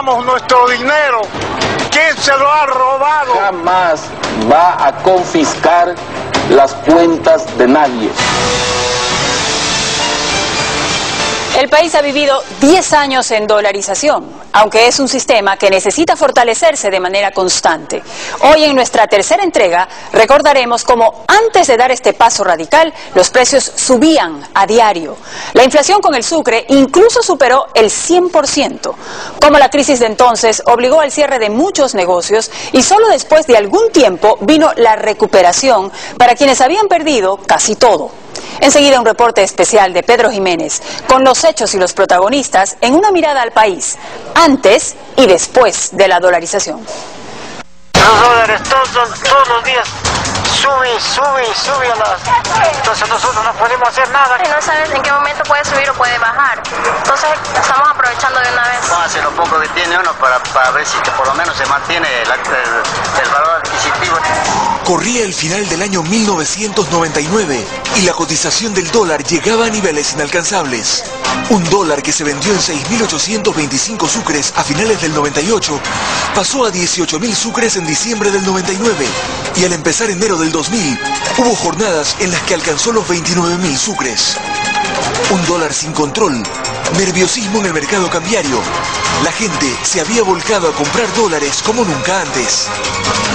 reclamamos nuestro dinero. ¿Quién se lo ha robado? Jamás va a confiscar las cuentas de nadie. El país ha vivido 10 años en dolarización, aunque es un sistema que necesita fortalecerse de manera constante. Hoy en nuestra tercera entrega recordaremos cómo antes de dar este paso radical, los precios subían a diario. La inflación con el sucre incluso superó el 100%, como la crisis de entonces obligó al cierre de muchos negocios y solo después de algún tiempo vino la recuperación para quienes habían perdido casi todo. Enseguida un reporte especial de Pedro Jiménez con los hechos y los protagonistas en una mirada al país antes y después de la dolarización. Los dólares todos los días sube entonces nosotros no podemos hacer nada. Y no sabes en qué momento puede subir o puede bajar. Entonces estamos aprovechando de una vez. Vamos a hacer lo poco que tiene uno para ver si que por lo menos se mantiene el valor adquisitivo. Corría el final del año 1999 y la cotización del dólar llegaba a niveles inalcanzables. Un dólar que se vendió en 6.825 sucres a finales del 98 pasó a 18.000 sucres en diciembre del 99 y al empezar enero del 2000 hubo jornadas en las que alcanzó los 29.000 sucres. Un dólar sin control, nerviosismo en el mercado cambiario. La gente se había volcado a comprar dólares como nunca antes.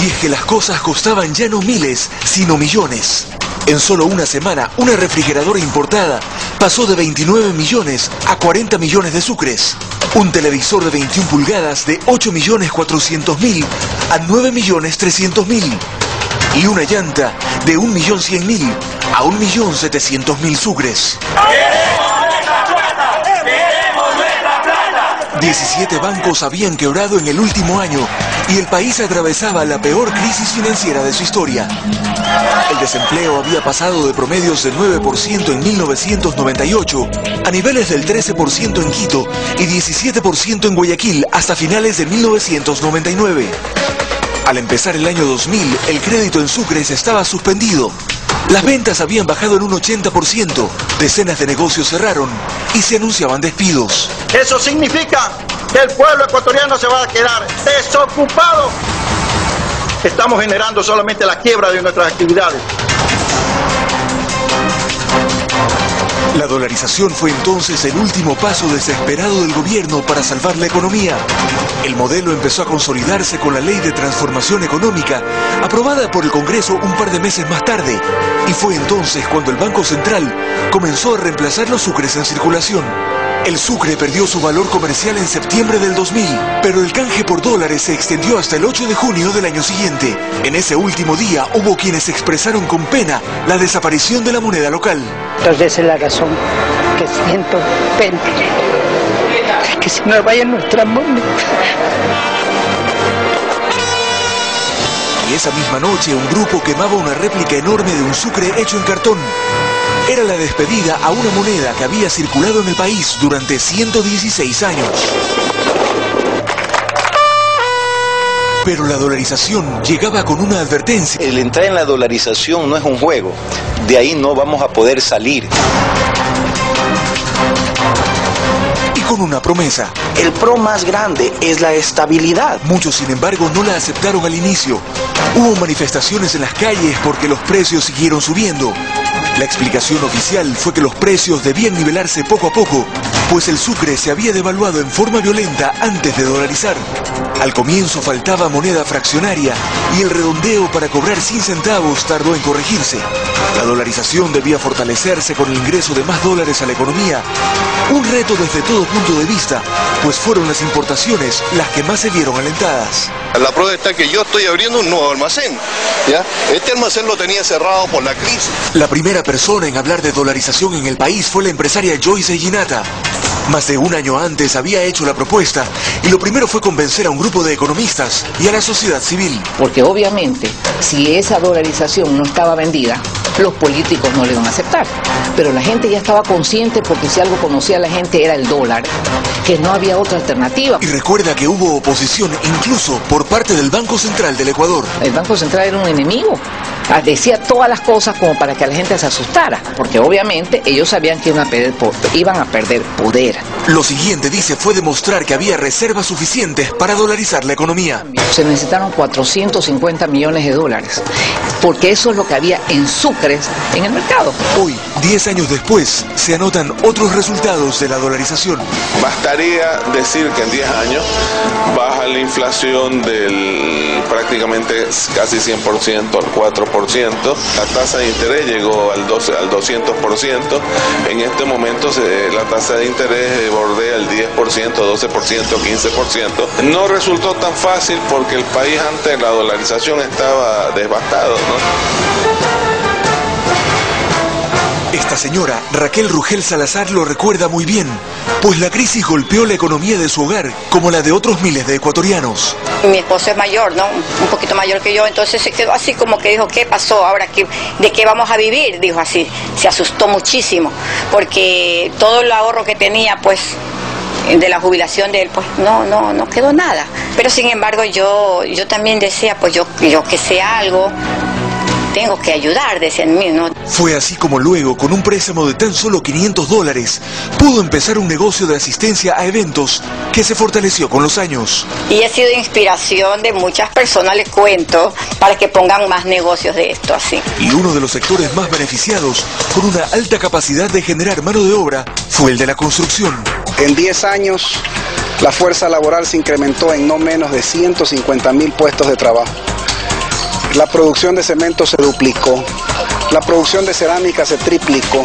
Y es que las cosas costaban ya no miles, sino millones. En solo una semana, una refrigeradora importada pasó de 29 millones a 40 millones de sucres. Un televisor de 21 pulgadas de 8.400.000 a 9.300.000. Y una llanta de 1.100.000 a 1.700.000 sucres. 17 bancos habían quebrado en el último año y el país atravesaba la peor crisis financiera de su historia. El desempleo había pasado de promedios del 9% en 1998 a niveles del 13% en Quito y 17% en Guayaquil hasta finales de 1999. Al empezar el año 2000, el crédito en sucres estaba suspendido. Las ventas habían bajado en un 80%, decenas de negocios cerraron y se anunciaban despidos. Eso significa que el pueblo ecuatoriano se va a quedar desocupado. Estamos generando solamente la quiebra de nuestras actividades. La dolarización fue entonces el último paso desesperado del gobierno para salvar la economía. El modelo empezó a consolidarse con la Ley de Transformación Económica, aprobada por el Congreso un par de meses más tarde. Y fue entonces cuando el Banco Central comenzó a reemplazar los sucres en circulación. El sucre perdió su valor comercial en septiembre del 2000, pero el canje por dólares se extendió hasta el 8 de junio del año siguiente. En ese último día hubo quienes expresaron con pena la desaparición de la moneda local. Entonces esa es la razón que siento pena, que se nos vaya nuestra moneda. Y esa misma noche un grupo quemaba una réplica enorme de un sucre hecho en cartón. Era la despedida a una moneda que había circulado en el país durante 116 años. Pero la dolarización llegaba con una advertencia. El entrar en la dolarización no es un juego. De ahí no vamos a poder salir. Y con una promesa. El pro más grande es la estabilidad. Muchos, sin embargo, no la aceptaron al inicio. Hubo manifestaciones en las calles porque los precios siguieron subiendo. La explicación oficial fue que los precios debían nivelarse poco a poco, pues el sucre se había devaluado en forma violenta antes de dolarizar. Al comienzo faltaba moneda fraccionaria y el redondeo para cobrar sin centavos tardó en corregirse. La dolarización debía fortalecerse con el ingreso de más dólares a la economía. Un reto desde todo punto de vista, pues fueron las importaciones las que más se vieron alentadas. La prueba está que yo estoy abriendo un nuevo almacén, ¿ya? Este almacén lo tenía cerrado por la crisis. La primera persona en hablar de dolarización en el país fue la empresaria Joyce Ginata. Más de un año antes había hecho la propuesta y lo primero fue convencer a un grupo de economistas y a la sociedad civil. Porque obviamente, si esa dolarización no estaba vendida, los políticos no le iban a aceptar. Pero la gente ya estaba consciente, porque si algo conocía la gente era el dólar, que no había otra alternativa. Y recuerda que hubo oposición incluso por parte del Banco Central del Ecuador. El Banco Central era un enemigo. decía todas las cosas como para que la gente se asustara, porque obviamente ellos sabían que iban a perder poder. Lo siguiente, dice, fue demostrar que había reservas suficientes para dolarizar la economía. Se necesitaron 450 millones de dólares, porque eso es lo que había en sucres en el mercado. Hoy, 10 años después, se anotan otros resultados de la dolarización. Bastaría decir que en 10 años baja la inflación del prácticamente casi 100% al 4%. La tasa de interés llegó al 200%. En este momento la tasa de interés bordea el 10%, 12%, 15%. No resultó tan fácil porque el país antes de la dolarización estaba devastado, ¿no? Esta señora, Raquel Rugel Salazar, lo recuerda muy bien, pues la crisis golpeó la economía de su hogar, como la de otros miles de ecuatorianos. Mi esposo es mayor, ¿no? Un poquito mayor que yo, entonces se quedó así como que dijo, ¿qué pasó ahora? ¿De qué vamos a vivir? Dijo así, se asustó muchísimo, porque todo el ahorro que tenía, pues, de la jubilación de él, pues no quedó nada. Pero sin embargo yo también decía, pues yo que sé algo, tengo que ayudar, decía en mí, ¿no? Fue así como luego, con un préstamo de tan solo $500, pudo empezar un negocio de asistencia a eventos que se fortaleció con los años. Y he sido inspiración de muchas personas, les cuento, para que pongan más negocios de esto así. Y uno de los sectores más beneficiados, con una alta capacidad de generar mano de obra, fue el de la construcción. En 10 años, la fuerza laboral se incrementó en no menos de 150.000 puestos de trabajo. La producción de cemento se duplicó, la producción de cerámica se triplicó,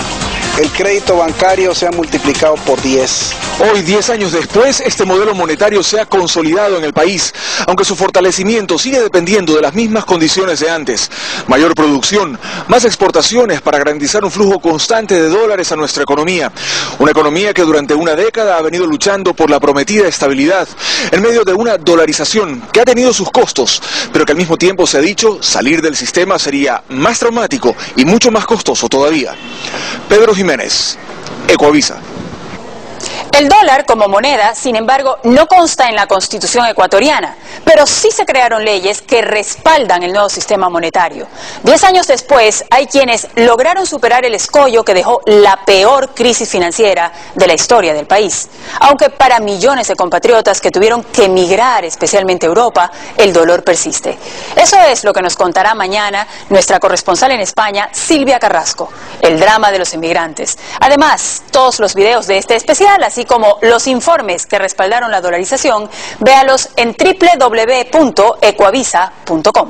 el crédito bancario se ha multiplicado por 10. Hoy, 10 años después, este modelo monetario se ha consolidado en el país, aunque su fortalecimiento sigue dependiendo de las mismas condiciones de antes. Mayor producción, más exportaciones para garantizar un flujo constante de dólares a nuestra economía. Una economía que durante una década ha venido luchando por la prometida estabilidad, en medio de una dolarización que ha tenido sus costos, pero que al mismo tiempo se ha dicho, salir del sistema sería más traumático y mucho más costoso todavía. Pedro Jiménez, Ecuavisa. El dólar como moneda, sin embargo, no consta en la Constitución ecuatoriana, pero sí se crearon leyes que respaldan el nuevo sistema monetario. 10 años después, hay quienes lograron superar el escollo que dejó la peor crisis financiera de la historia del país. Aunque para millones de compatriotas que tuvieron que emigrar, especialmente a Europa, el dolor persiste. Eso es lo que nos contará mañana nuestra corresponsal en España, Silvia Carrasco, el drama de los emigrantes. Además, todos los videos de este especial, así como los informes que respaldaron la dolarización, véalos en www.ecuavisa.com.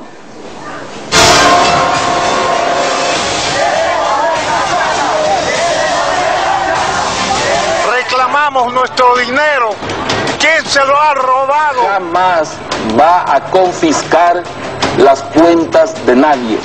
Reclamamos nuestro dinero. ¿Quién se lo ha robado? Jamás va a confiscar las cuentas de nadie.